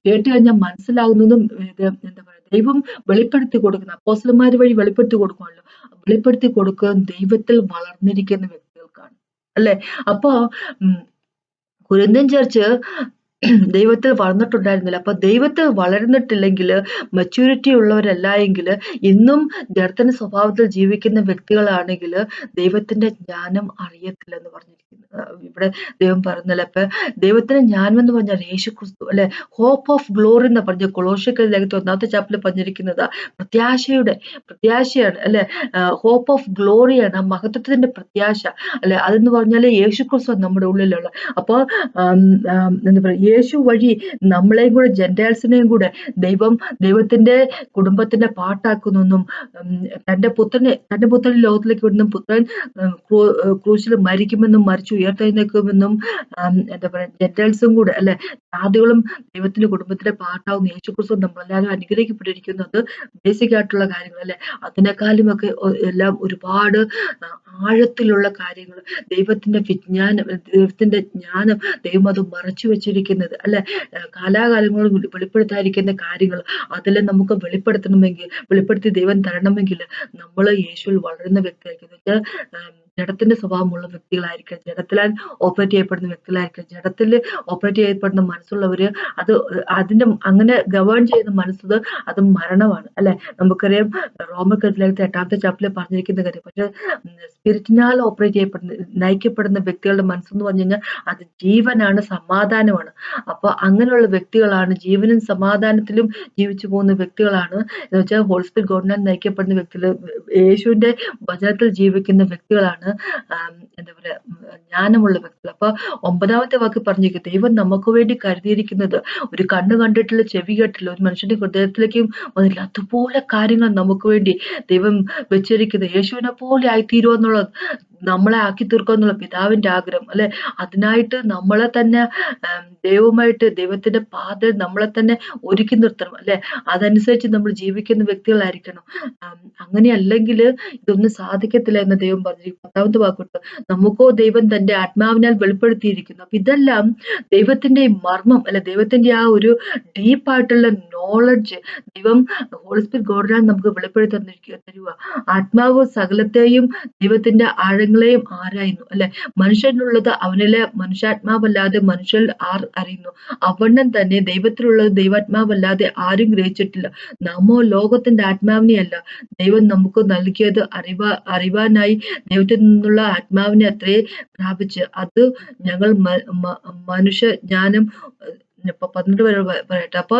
കേട്ട് കഴിഞ്ഞാൽ മനസ്സിലാകുന്നതും, എന്താ പറയുക, ദൈവം വെളിപ്പെടുത്തി കൊടുക്കുന്ന, അപ്പോസ്തലന്മാർ വഴി വെളിപ്പെടുത്തി കൊടുക്കുമല്ലോ, വെളിപ്പെടുത്തി കൊടുക്കുക ദൈവത്തിൽ വളർന്നിരിക്കുന്ന വ്യക്തികൾക്കാണ്, അല്ലെ? അപ്പൊ കൊരിന്ത്യൻ ചർച്ച് ദൈവത്തിൽ വളർന്നിട്ടുണ്ടായിരുന്നില്ല. അപ്പൊ ദൈവത്തിൽ വളർന്നിട്ടില്ലെങ്കിൽ, മെച്യൂരിറ്റി ഉള്ളവരല്ല എങ്കിൽ, ഇന്നും ജഡത്തിന്റെ സ്വഭാവത്തിൽ ജീവിക്കുന്ന വ്യക്തികളാണെങ്കിൽ ദൈവത്തിന്റെ ജ്ഞാനം അറിയത്തില്ലെന്ന് പറഞ്ഞിരിക്കുന്നു. ഇവിടെ ദൈവം പറഞ്ഞല്ലോ. അപ്പൊ ദൈവത്തിന്റെ ജ്ഞാനം എന്ന് പറഞ്ഞാൽ യേശു ക്രിസ്തു, അല്ലെ? ഹോപ്പ് ഓഫ് ഗ്ലോറി എന്ന് പറഞ്ഞ കൊളോസ്യർക്ക് 1ാമത്തെ ചാപ്റ്ററിൽ പറഞ്ഞിരിക്കുന്നത് പ്രത്യാശയാണ്, അല്ലെ? ഹോപ്പ് ഓഫ് ഗ്ലോറിയാണ്, മഹത്വത്തിന്റെ പ്രത്യാശ, അല്ലെ? അതെന്ന് പറഞ്ഞാല് യേശു ക്രിസ്തു നമ്മുടെ ഉള്ളിലുള്ള. അപ്പൊ എന്താ പറയുക, യേശു വഴി നമ്മളെയും കൂടെ, ജെന്റൈൽസിനെയും കൂടെ ദൈവത്തിന്റെ കുടുംബത്തിന്റെ പാട്ടാക്കുന്നെന്നും, തന്റെ പുത്രൻ ലോകത്തിലേക്ക് വിടുന്ന പുത്രൻ ക്രൂശിൽ മരിക്കുമെന്നും, മരിച്ചു ഉയർത്തെഴുന്നേൽക്കുമെന്നും, എന്താ പറയാ, ജെന്റൈൽസും കൂടെ, അല്ലെ? ജാതികളും ദൈവത്തിന്റെ കുടുംബത്തിന്റെ പാട്ടാവുന്ന യേശു ക്രിസ്തു നമ്മളെല്ലാവരും അനുഗ്രഹിക്കപ്പെട്ടിരിക്കുന്നത് ബേസിക് ആയിട്ടുള്ള കാര്യങ്ങൾ, അല്ലെ? അതിനേക്കാളും ഒക്കെ എല്ലാം ഒരുപാട് ആഴത്തിലുള്ള കാര്യങ്ങൾ, ദൈവത്തിന്റെ വിജ്ഞാനം, ദൈവത്തിന്റെ ജ്ഞാനം, ദൈവം അത് മറച്ചു വെച്ചിരിക്കുന്നത്, അല്ലെ? കാലാകാലങ്ങളിൽ വെളിപ്പെടുത്താതിരിക്കുന്ന കാര്യങ്ങൾ, അതെല്ലാം നമുക്ക് വെളിപ്പെടുത്തി ദൈവം തരണമെങ്കിൽ നമ്മൾ യേശുവിൽ വളരുന്ന വ്യക്തിയായിരിക്കും. ജഡത്തിന്റെ സ്വഭാവമുള്ള വ്യക്തികളായിരിക്കും, ജഡത്തിലാൽ ഓപ്പറേറ്റ് ചെയ്യപ്പെടുന്ന വ്യക്തികളായിരിക്കും, ജഡത്തിൽ ഓപ്പറേറ്റ് ചെയ്യപ്പെടുന്ന മനസ്സുള്ളവര്, അതിന്റെ അങ്ങനെ ഗവേൺ ചെയ്യുന്ന മനസ്സത്, അത് മരണമാണ്, അല്ലെ? നമുക്കറിയാം, റോമർക്കെതിരായിട്ട് 8ാമത്തെ ചാപ്റ്ററിൽ പറഞ്ഞിരിക്കുന്ന കാര്യം. പക്ഷെ സ്പിരിറ്റിനാൽ ഓപ്പറേറ്റ് നയിക്കപ്പെടുന്ന വ്യക്തികളുടെ മനസ്സെന്ന് പറഞ്ഞു കഴിഞ്ഞാൽ അത് ജീവനാണ്, സമാധാനമാണ്. അപ്പൊ അങ്ങനെയുള്ള വ്യക്തികളാണ്, ജീവനും സമാധാനത്തിലും ജീവിച്ചു പോകുന്ന വ്യക്തികളാണ് എന്ന് വെച്ചാൽ ഹോളി സ്പിരിറ്റ് ഗോഡിനാൽ നയിക്കപ്പെടുന്ന വ്യക്തികൾ, യേശുവിന്റെ വചനത്തിൽ ജീവിക്കുന്ന വ്യക്തികളാണ് വ്യക്തികളാണ്. എന്താ പറയാ, ജ്ഞാനമുള്ള വ്യക്തികൾ. അപ്പൊ 9ാമത്തെ വാക്ക് പറഞ്ഞിരിക്കുന്നത്, ദൈവം നമുക്ക് വേണ്ടി കരുതിയിരിക്കുന്നത് ഒരു കണ്ണ് കണ്ടിട്ടില്ല, ചെവി കേട്ടില്ല, ഒരു മനുഷ്യന്റെ ഹൃദയത്തിലേക്കും വന്നില്ല. അതുപോലെ കാര്യങ്ങൾ നമുക്ക് വേണ്ടി ദൈവം വെച്ചിരിക്കുന്നത്. യേശുവിനെ പോലെ ആയിത്തീരുക എന്നുള്ളത്, നമ്മളെ ആക്കി തീർക്കുക എന്നുള്ള പിതാവിന്റെ ആഗ്രഹം അല്ലെ. അതിനായിട്ട് നമ്മളെ തന്നെ ദൈവമായിട്ട് ദൈവത്തിന്റെ പാതയിൽ നമ്മളെ തന്നെ ഒരുക്കി നിർത്തണം അല്ലെ. അതനുസരിച്ച് നമ്മൾ ജീവിക്കുന്ന വ്യക്തികളായിരിക്കണം. അങ്ങനെയല്ലെങ്കിൽ ഇതൊന്നും സാധിക്കത്തില്ല എന്ന് ദൈവം പറഞ്ഞിരിക്കും. 10ാമത്തെ വാക്കുണ്ട്, നമുക്കോ ദൈവം തന്റെ ആത്മാവിനാൽ വെളിപ്പെടുത്തിയിരിക്കുന്നു. അപ്പൊ ഇതെല്ലാം ദൈവത്തിന്റെ മർമ്മം അല്ലെ, ദൈവത്തിന്റെ ആ ഒരു ഡീപ്പായിട്ടുള്ള നോളജ് ദൈവം ഹോളി സ്പിരിറ്റ് ഗോഡിനാൽ നമുക്ക് വെളിപ്പെടുത്തി തരുക. ആത്മാവ് സകലത്തെയും ദൈവത്തിന്റെ ആഴങ്ങളെയും ആരായുന്നു അല്ലെ. മനുഷ്യനുള്ളത് അവനിലെ മനുഷ്യാത്മാവല്ലാതെ മനുഷ്യൻ ആർ അറിയുന്നു. അവണ്ണം തന്നെ ദൈവത്തിലുള്ളത് ദൈവാത്മാവല്ലാതെ ആരും ഗ്രഹിച്ചിട്ടില്ല. നാമോ ലോകത്തിന്റെ ആത്മാവിനെയല്ല ദൈവം നമുക്ക് നൽകിയത് അറിവാനായി ദൈവത്തിൽ നിന്നുള്ള ആത്മാവിനെ അത്രേ പ്രാപിച്ച്. അത് ഞങ്ങൾ മനുഷ്യ ജ്ഞാനം ഇപ്പൊ 12 വരെ പറയട്ടെ. അപ്പൊ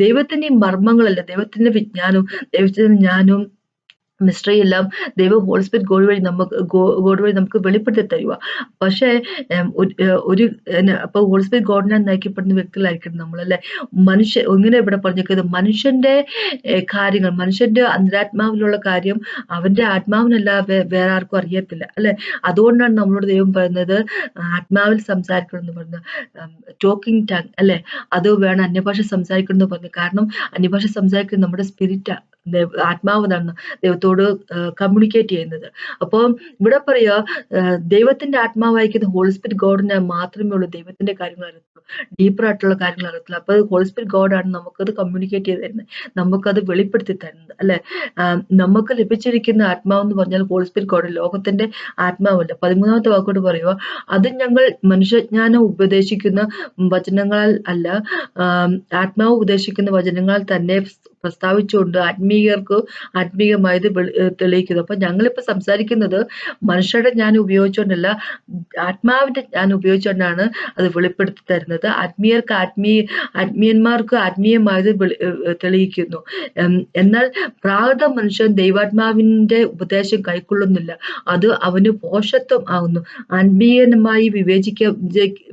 ദൈവത്തിന്റെ മർമ്മങ്ങളല്ല, ദൈവത്തിന്റെ വിജ്ഞാനവും ദൈവത്തിന്റെ ജ്ഞാനവും മിസ്റ്ററി എല്ലാം ദൈവം ഹോളി സ്പിരിറ്റ് ഗോഡ് വഴി നമുക്ക് വെളിപ്പെടുത്തി തരുക. പക്ഷേ ഒരു അപ്പൊ ഹോളി സ്പിരിറ്റ് ഗോഡിനാൽ നയിക്കപ്പെടുന്ന വ്യക്തികളായിരിക്കണം നമ്മളല്ലേ. ഇങ്ങനെ ഇവിടെ പറഞ്ഞിരിക്കുന്നത്, മനുഷ്യന്റെ കാര്യങ്ങൾ, മനുഷ്യന്റെ അന്തരാത്മാവിലുള്ള കാര്യം അവന്റെ ആത്മാവിനല്ല വേറെ ആർക്കും അറിയത്തില്ല അല്ലെ. അതുകൊണ്ടാണ് നമ്മളോട് ദൈവം പറയുന്നത് ആത്മാവിൽ സംസാരിക്കണം എന്ന് പറഞ്ഞത്, ടോക്കിംഗ് ടങ് അല്ലെ. അത് വേണം, അന്യഭാഷ സംസാരിക്കണം എന്ന് പറഞ്ഞു. കാരണം അന്യഭാഷ സംസാരിക്കുന്നത് നമ്മുടെ സ്പിരിറ്റാ, ആത്മാവെന്നാണ് ദൈവത്തോട് കമ്മ്യൂണിക്കേറ്റ് ചെയ്യുന്നത്. അപ്പോൾ ഇവിടെ പറയാ, ദൈവത്തിന്റെ ആത്മാവായിരിക്കുന്ന ഹോളി സ്പിരിറ്റ് ഗോഡിന് മാത്രമേ ഉള്ളൂ ദൈവത്തിന്റെ കാര്യങ്ങൾ അറിയത്തുള്ളൂ, ഡീപ്പർ ആയിട്ടുള്ള കാര്യങ്ങൾ അറിയത്തുള്ളൂ. അപ്പൊ ഹോളി സ്പിരിറ്റ് ഗോഡാണ് നമുക്കത് കമ്മ്യൂണിക്കേറ്റ് ചെയ്ത് തരുന്നത്, നമുക്കത് വെളിപ്പെടുത്തി തരുന്നത് അല്ലെ. നമുക്ക് ലഭിച്ചിരിക്കുന്ന ആത്മാവെന്ന് പറഞ്ഞാൽ ഹോളി സ്പിരിറ്റ് ഗോഡ്, ലോകത്തിന്റെ ആത്മാവല്ല. 13ാമത്തെ വാക്കോട് പറയുക, അത് ഞങ്ങൾ മനുഷ്യജ്ഞാനം ഉപദേശിക്കുന്ന വചനങ്ങളാൽ അല്ല, ആത്മാവ് ഉപദേശിക്കുന്ന വചനങ്ങളാൽ തന്നെ പ്രസ്താവിച്ചുകൊണ്ട് ആത്മീയർക്ക് ആത്മീയമായത് തെളിയിക്കുന്നു. അപ്പൊ ഞങ്ങളിപ്പോ സംസാരിക്കുന്നത് മനുഷ്യരുടെ ജ്ഞാനം ഉപയോഗിച്ചുകൊണ്ടല്ല, ആത്മാവിന്റെ ജ്ഞാനം ഉപയോഗിച്ചുകൊണ്ടാണ് അത് വെളിപ്പെടുത്തി തരുന്നത്. ആത്മീയന്മാർക്ക് ആത്മീയമായത് തെളിയിക്കുന്നു. എന്നാൽ പ്രാകൃത മനുഷ്യൻ ദൈവാത്മാവിന്റെ ഉപദേശം കൈക്കൊള്ളുന്നില്ല, അത് അവന് പോഷത്വം ആകുന്നു. ആത്മീയമായി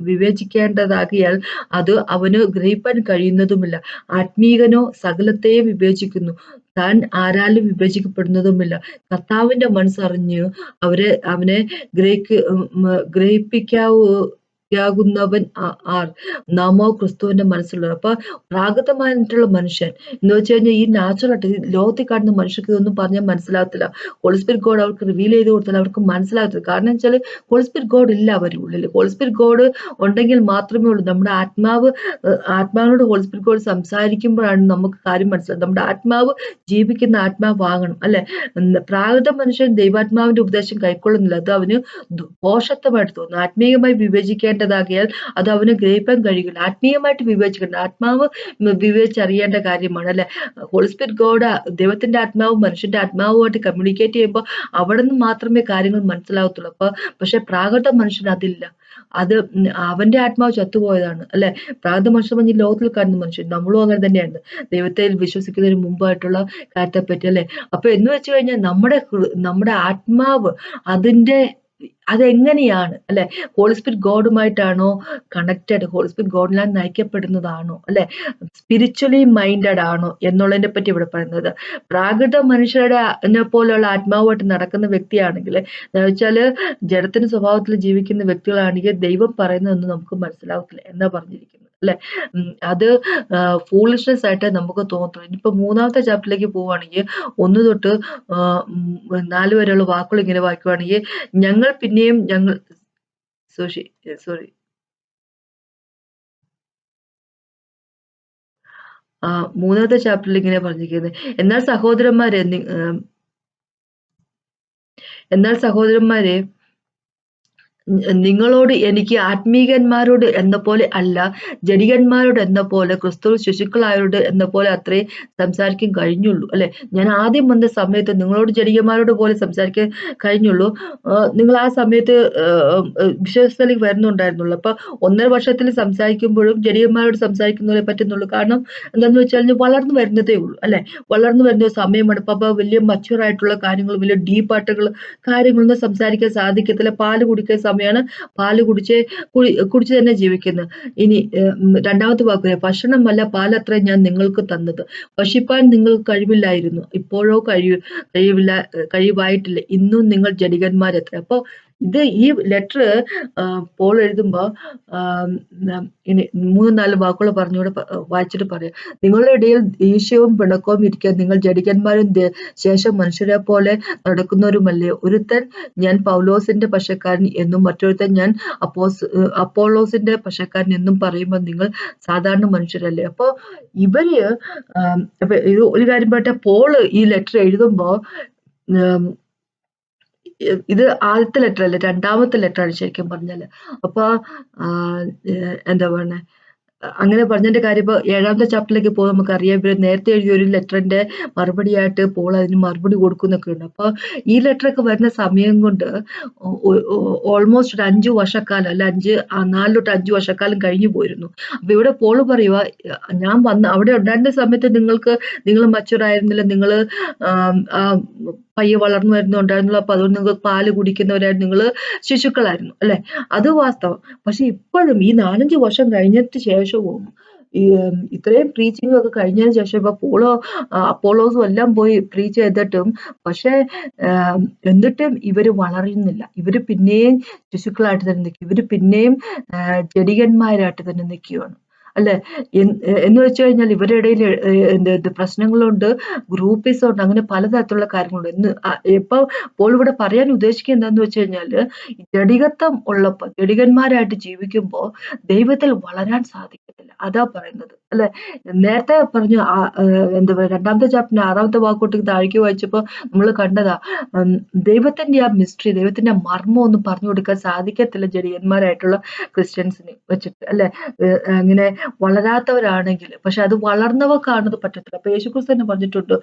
വിവേചിക്കേണ്ടതാകിയാൽ അത് അവന് ഗ്രഹിപ്പാൻ കഴിയുന്നതുമില്ല. ആത്മീകനോ സകലത്തെയും വിവേചിക്കുന്നു, താൻ ആരാലും വിവേചിക്കപ്പെടുന്നതുമില്ല. കർത്താവിന്റെ മനസ്സറിഞ്ഞ് അവനെ ഗ്രഹിപ്പിക്കാവുന്നവൻ ആർ? നാമോ ക്രിസ്തുവിന്റെ മനസ്സുള്ളത്. അപ്പൊ പ്രാകൃതമായിട്ടുള്ള മനുഷ്യൻ എന്ന് വെച്ച് കഴിഞ്ഞാൽ ഈ നാച്ചുറൽ ആയിട്ട് ലോകത്തിൽ കാണുന്ന മനുഷ്യർക്ക് ഇതൊന്നും പറഞ്ഞാൽ മനസ്സിലാകത്തില്ല. ഹോളി സ്പിരിറ്റ് ഗോഡ് അവർക്ക് റിവീൽ ചെയ്ത് കൊടുത്താൽ അവർക്ക് മനസ്സിലാകത്തില്ല. കാരണം വെച്ചാൽ ഹോളി സ്പിരിറ്റ് ഗോഡ് ഇല്ല അവരുടെ ഉള്ളിൽ. ഹോളി സ്പിരിറ്റ് ഗോഡ് ഉണ്ടെങ്കിൽ മാത്രമേ ഉള്ളൂ നമ്മുടെ ആത്മാവിനോട് ഹോളി സ്പിരിറ്റ് ഗോഡ് സംസാരിക്കുമ്പോഴാണ് നമുക്ക് കാര്യം മനസ്സിലാകുന്നത്. നമ്മുടെ ആത്മാവ് ജീവിക്കുന്ന ആത്മാവാകണം അല്ലെ. പ്രാകൃത മനുഷ്യൻ ദൈവാത്മാവിന്റെ ഉപദേശം കൈക്കൊള്ളുന്നില്ല, അത് അവന് പോഷത്വമായിട്ട് തോന്നുന്നു. ആത്മീയമായി വിവേചിക്കേണ്ടതാകിയാൽ അത് അവന് ഗ്രഹിപ്പാൻ കഴിയില്ല. ആത്മീയമായിട്ട് വിവേചിക്കണം, ആത്മാവ് വിവേചിച്ചറിയേണ്ട കാര്യമാണ് അല്ലെ. ഹോളി സ്പിരിറ്റ് ഗോഡ്, ദൈവത്തിന്റെ ആത്മാവും മനുഷ്യന്റെ ആത്മാവുമായിട്ട് കമ്മ്യൂണിക്കേറ്റ് ചെയ്യുമ്പോൾ അവിടെ നിന്ന് മാത്രമേ കാര്യങ്ങൾ മനസ്സിലാകത്തുള്ളൂ. പക്ഷെ പ്രാകൃത മനുഷ്യൻ അതില്ല, അത് അവന്റെ ആത്മാവ് ചത്തുപോയതാണ് അല്ലെ. പ്രാകൃത മനുഷ്യൻ പറഞ്ഞ ലോകത്തിൽ കാണുന്ന മനുഷ്യൻ, നമ്മളും അങ്ങനെ തന്നെയാണ് ദൈവത്തിൽ വിശ്വസിക്കുന്നതിന് മുമ്പായിട്ടുള്ള കാര്യത്തെ പറ്റി അല്ലെ. അപ്പൊ എന്ന് വെച്ച് കഴിഞ്ഞാൽ നമ്മുടെ ആത്മാവ് അതെങ്ങനെയാണ് അല്ലെ, ഹോളി സ്പിരിറ്റ് ഗോഡുമായിട്ടാണോ കണക്റ്റഡ്, ഹോളി സ്പിരിറ്റ് ഗോഡിനാൽ നയിക്കപ്പെടുന്നതാണോ അല്ലെ, സ്പിരിച്വലി മൈൻഡഡ് ആണോ എന്നുള്ളതിനെ പറ്റി ഇവിടെ പറയുന്നത്. പ്രാകൃത മനുഷ്യരുടെ പോലെയുള്ള ആത്മാവുമായിട്ട് നടക്കുന്ന വ്യക്തിയാണെങ്കിൽ എന്ന് വെച്ചാല് ജഡത്തിന്റെ സ്വഭാവത്തിൽ ജീവിക്കുന്ന വ്യക്തികളാണെങ്കിൽ ദൈവം പറയുന്നതൊന്നും നമുക്ക് മനസ്സിലാവത്തില്ല എന്നാ പറഞ്ഞിരിക്കുന്നത് അല്ലെ. അത് ഫൂളിഷ്നെസ് ആയിട്ട് നമുക്ക് തോന്നത്തുള്ളൂ. ഇനിയിപ്പോ 3ാമത്തെ ചാപ്റ്ററിലേക്ക് പോവുകയാണെങ്കിൽ 1 തൊട്ട് 4 വരെയുള്ള വാക്കുകൾ ഇങ്ങനെ വായിക്കുവാണെങ്കിൽ, ഞങ്ങൾ പിന്നെയും സോറി 3ാമത്തെ ചാപ്റ്ററിൽ ഇങ്ങനെ പറഞ്ഞിരിക്കുന്നത്, എന്നാൽ സഹോദരന്മാരെ നിങ്ങളോട് എനിക്ക് ആത്മീകന്മാരോട് എന്ന പോലെ അല്ല, ജഡികന്മാരോട് എന്ന പോലെ, ക്രിസ്തു ശിശുക്കളായോട് എന്ന പോലെ അത്രേ സംസാരിക്കാൻ കഴിഞ്ഞുള്ളൂ അല്ലെ. ഞാൻ ആദ്യം വന്ന സമയത്ത് നിങ്ങളോട് ജഡികന്മാരോട് പോലെ സംസാരിക്കാൻ കഴിഞ്ഞുള്ളൂ. നിങ്ങൾ ആ സമയത്ത് വിശ്വാസത്തിലേക്ക് വരുന്നുണ്ടായിരുന്നുള്ളൂ. അപ്പൊ 1.5 വർഷത്തിൽ സംസാരിക്കുമ്പോഴും ജഡികന്മാരോട് സംസാരിക്കുന്നതേ പറ്റുന്നുള്ളൂ. കാരണം എന്താന്ന് വെച്ചാൽ വളർന്നു വരുന്നതേ ഉള്ളൂ അല്ലെ. വളർന്നു വരുന്ന സമയമാണ്. അപ്പൊ വലിയ മച്ചുവർ ആയിട്ടുള്ള കാര്യങ്ങൾ, വലിയ ഡീപ്പായിട്ടുള്ള കാര്യങ്ങളൊന്നും സംസാരിക്കാൻ സാധിക്കത്തില്ല. പാല് കുടിക്കുന്ന സമയമാണ്. പാല് കുടിച്ച് തന്നെ ജീവിക്കുന്നത്. ഇനി രണ്ടാമത്തെ വാക്ക്, ഭക്ഷണമല്ല പാലത്രേ ഞാൻ നിങ്ങൾക്ക് തന്നത്, ഭക്ഷിപ്പാൻ നിങ്ങൾക്ക് കഴിവില്ലായിരുന്നു, ഇപ്പോഴോ കഴിവായിട്ടില്ല, ഇന്നും നിങ്ങൾ ജഡികന്മാരത്രേ. അപ്പൊ ഈ ലെറ്റർ പോൾ എഴുതുമ്പോ ഇനി 3-4 വാക്കുകൾ പറഞ്ഞുകൂടെ വായിച്ചിട്ട് പറയാം. നിങ്ങളുടെ ഇടയിൽ ഈശവും പിണക്കവും ഇരിക്കാൻ നിങ്ങൾ ജഡികന്മാരും ശേഷം മനുഷ്യരെ പോലെ നടക്കുന്നവരുമല്ലേ. ഒരുത്തൻ ഞാൻ പൗലോസിന്റെ പക്ഷക്കാരൻ എന്നും മറ്റൊരുത്തൻ ഞാൻ അപ്പോളോസിന്റെ പക്ഷക്കാരൻ എന്നും പറയുമ്പോൾ നിങ്ങൾ സാധാരണ മനുഷ്യരല്ലേ. അപ്പൊ ഇവര് ഇത് ഒരു കാര്യം പറയട്ടെ, പോള് ഈ ലെറ്റർ എഴുതുമ്പോ ഇത് ആദ്യത്തെ ലെറ്റർ അല്ല, രണ്ടാമത്തെ ലെറ്റർ ആണ് ശരിക്കും പറഞ്ഞാല്. അപ്പൊ എന്താ പറയുന്നെ, അങ്ങനെ പറഞ്ഞതിന്റെ കാര്യം ഇപ്പൊ 7ാമത്തെ ചാപ്റ്ററിലേക്ക് പോകുമ്പോൾ നമുക്കറിയാം, ഇവര് നേരത്തെ എഴുതിയ ഒരു ലെറ്ററിന്റെ മറുപടിയായിട്ട് പോൾ അതിന് മറുപടി കൊടുക്കുന്നൊക്കെ ഉണ്ട്. അപ്പൊ ഈ ലെറ്റർ ഒക്കെ വരുന്ന സമയം കൊണ്ട് ഓൾമോസ്റ്റ് ഒരു 5 വർഷക്കാലം അല്ല 4 തൊട്ട് 5 വർഷക്കാലം കഴിഞ്ഞു പോയിരുന്നു. അപ്പൊ ഇവിടെ പോള് പറയുക, ഞാൻ അവിടെ ഉണ്ടായിരുന്ന സമയത്ത് നിങ്ങൾ മച്ചുവർ ആയിരുന്നില്ല, നിങ്ങള് പയ്യെ വളർന്നു വരുന്നുണ്ടായിരുന്നുള്ളൂ. അപ്പൊ അതുകൊണ്ട് നിങ്ങൾ പാല് കുടിക്കുന്നവരായിരുന്നു, നിങ്ങൾ ശിശുക്കളായിരുന്നു അല്ലെ. അത് വാസ്തവം. പക്ഷെ ഇപ്പോഴും ഈ 4-5 വർഷം കഴിഞ്ഞിട്ട് ശേഷവും ഇത്രയും പ്രീച്ചിങ് ഒക്കെ കഴിഞ്ഞതിന് ശേഷം ഇപ്പൊ അപ്പോളോസും എല്ലാം പോയി പ്രീച്ച് ചെയ്തിട്ടും പക്ഷെ എന്നിട്ടും ഇവര് വളരുന്നില്ല. ഇവര് പിന്നെയും ശിശുക്കളായിട്ട് തന്നെ നിൽക്കും. ഇവര് പിന്നെയും ജഡികന്മാരായിട്ട് തന്നെ നിൽക്കുകയാണ് അല്ലെ. എന്ന് വെച്ച് കഴിഞ്ഞാൽ ഇവരുടെ ഇടയിൽ പ്രശ്നങ്ങളുണ്ട്, ഗ്രൂപ്പിസം ഉണ്ട്, അങ്ങനെ പലതരത്തിലുള്ള കാര്യങ്ങളുണ്ട്. ഇപ്പൊ പോൾ ഇവിടെ പറയാൻ ഉദ്ദേശിക്കുന്നത് എന്താന്ന് വെച്ച് കഴിഞ്ഞാല്, ജഡികത്വം ഉള്ളപ്പോ, ജഡികന്മാരായിട്ട് ജീവിക്കുമ്പോ ദൈവത്തിൽ വളരാൻ സാധിക്കത്തില്ല. അതാ പറയുന്നത് അല്ലെ. നേരത്തെ പറഞ്ഞു എന്താ പറയുക, 2ാമത്തെ ചാപ്റ്ററിന്റെ 6ാമത്തെ വാക്കോട്ട് താഴേക്ക് വായിച്ചപ്പോ നമ്മൾ കണ്ടതാ, ദൈവത്തിന്റെ ആ മിസ്റ്ററി, ദൈവത്തിന്റെ മർമ്മം ഒന്നും പറഞ്ഞു കൊടുക്കാൻ സാധിക്കത്തില്ല ജഡികന്മാരായിട്ടുള്ള ക്രിസ്ത്യൻസിനെ വെച്ചിട്ട് അല്ലെ. അങ്ങനെ വളരാത്തവരാണെങ്കിൽ, പക്ഷെ അത് വളർന്നവർക്കാണത് പറ്റത്തില്ല. അപ്പൊ യേശുക്രിസ്തു തന്നെ പറഞ്ഞിട്ടുണ്ട്,